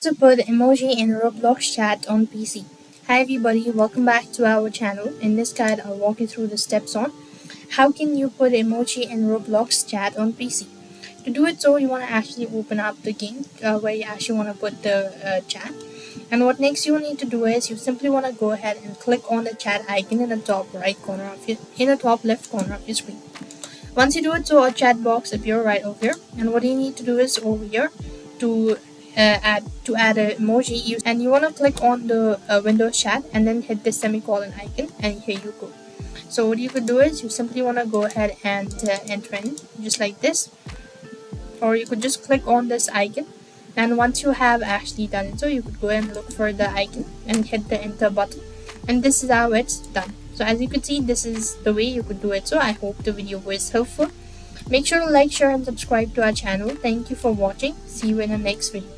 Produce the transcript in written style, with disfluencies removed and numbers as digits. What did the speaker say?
To put emoji in Roblox chat on PC. Hi everybody, welcome back to our channel. In this guide, I'll walk you through the steps on how can you put emoji in Roblox chat on PC. To do it so, you want to actually open up the game where you actually want to put the chat. And what next you need to do is you simply want to go ahead and click on the chat icon in the top right corner of your, in the top left corner of your screen. Once you do it, so a chat box appear right over here, and what you need to do is over here to add an emoji, and you want to click on the Windows chat and then hit the semicolon icon, and here you go. So what you could do is you simply want to go ahead and enter in just like this, or you could just click on this icon. And once you have actually done it, so you could go and look for the icon and hit the enter button, and this is how it's done. So as you can see, this is the way you could do it. So I hope the video was helpful. Make sure to like, share, and subscribe to our channel. Thank you for watching. See you in the next video.